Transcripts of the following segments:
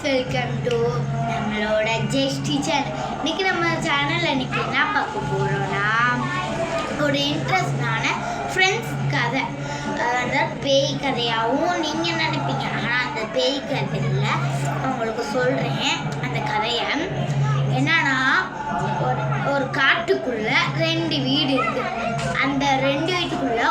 Welcome to நம்மளோட just teacher. இன்னைக்கு நம்ம சேனலில் இன்னைக்கு என்ன பார்க்க போகிறோம்னா ஒரு இன்ட்ரெஸ்டான ஃப்ரெண்ட்ஸ் கதை. அந்த பேய் கதையாகவும் நீங்கள் நினைப்பீங்க, ஆனால் அந்த பேய் கதையில் உங்களுக்கு சொல்கிறேன். அந்த கதையை என்னன்னா, ஒரு காட்டுக்குள்ள 2 வீடு இருக்கு. அந்த 2 வீட்டுக்குள்ள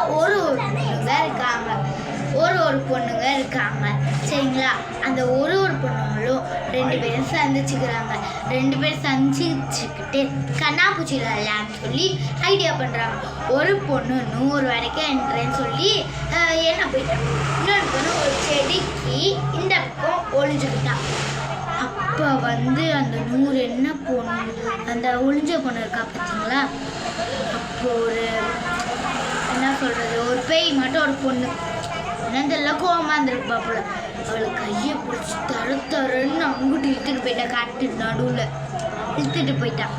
ஒரு பொண்ணுங்க இருக்காங்க சரிங்களா. அந்த ஒரு பொண்ணுங்களும் 2 பேரும் சந்திச்சுக்கிறாங்க. 2 பேரும் சந்திச்சுக்கிட்டு கண்ணாப்பூச்சி விளையாடலான்னு சொல்லி ஐடியா பண்ணுறாங்க. ஒரு பொண்ணு 100 வரைக்கும் என்றேன்னு சொல்லி என்ன போயிட்டான். இன்னொரு பொண்ணு ஒரு செடிக்கு இந்த பக்கம் ஒளிஞ்சுக்கிட்டான். அப்போ அந்த 100 என்ன பொண்ணு, அந்த ஒளிஞ்ச பொண்ணு இருக்கா பார்த்தீங்களா. அப்போ என்ன சொல்கிறது, ஒரு பேய் மட்டும் ஒரு பொண்ணு என்னந்தெல்லாம் கோவமாக இருந்திருக்கு பாப்பல. அவளை கையை பிடிச்சி தருன்னு அங்கிட்டு இழுத்துட்டு போயிட்டா. காட்டு நடுவில் இழுத்துட்டு போயிட்டான்.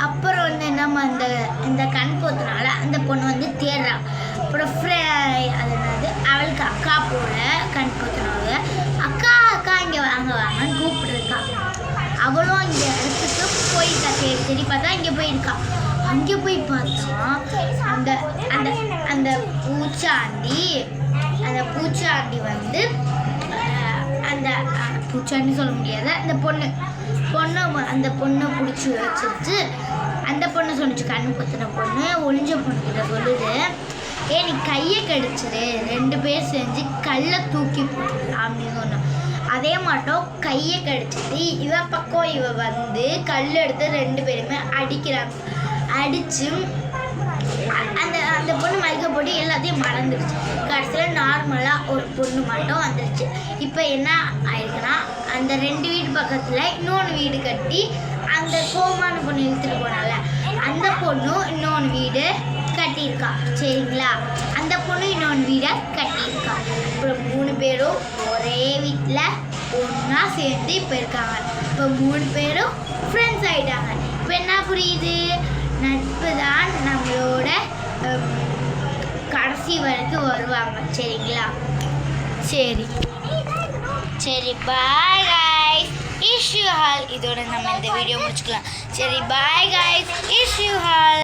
அப்புறம் என்னம்மா இந்த கண் போத்துனால அந்த பொண்ணு தேடுறான். அப்புறம் அவளுக்கு அக்கா போல கண் போத்துனாங்க. அக்கா இங்கே வாங்கன்னு கூப்பிட்டுருக்கா. அவளும் இந்த இடத்துக்கு போயிருக்கா. தேடி பார்த்தா இங்கே போயிருக்கா. அங்கே போய் பார்த்தா அந்த அந்த பூச்சாண்டி அந்த பூச்சாண்டி சொல்ல முடியாத அந்த பொண்ணை பிடிச்சி வச்சிருச்சு. அந்த பொண்ணு சொன்னிச்சு, கண்ணு குத்தின பொண்ணு ஒளிஞ்ச பொண்ணுக்கிட்ட சொல்லுது, நீ கையை கடிச்சிரு, 2 பேர் செஞ்சு கல்லை தூக்கி போடலாம் அப்படின்னு சொன்னான். அதே மாட்டோம் கையை கடிச்சிட்டு இவ பக்கம் இவ கல் எடுத்து 2 பேருமே அடிக்கிறாங்க. அடித்து அந்த பொண்ணு மயக்க போட்டு எல்லாத்தையும் மறந்துடுச்சு. கடைசியில் நார்மலாக ஒரு பொண்ணு மட்டும் வந்துடுச்சு. இப்போ என்ன ஆயிருக்குன்னா, அந்த 2 வீடு பக்கத்தில் இன்னொன்று வீடு கட்டி அந்த கோமான பொண்ணு இழுத்துட்டு போனால அந்த பொண்ணும் இன்னொன்று வீடு கட்டியிருக்கா சரிங்களா. அந்த பொண்ணு இன்னொன்று வீடை கட்டியிருக்கா. அப்புறம் 3 பேரும் ஒரே வீட்டில் ஒன்றா சேர்ந்து இப்போ இருக்காங்க. இப்போ 3 பேரும் ஃப்ரெண்ட்ஸ் ஆகிட்டாங்க. இப்போ என்ன புரியுது, நட்பு தான் நம்மளோட கடைசி வரைக்கும் வருவாங்க சரிங்களா. சரி பாய் கைஸ், இஷ்யூ ஹால். இதோட நம்ம இந்த வீடியோ முடிச்சுக்கலாம். சரி பாய் கைஸ், இஷ்யூ ஹால்.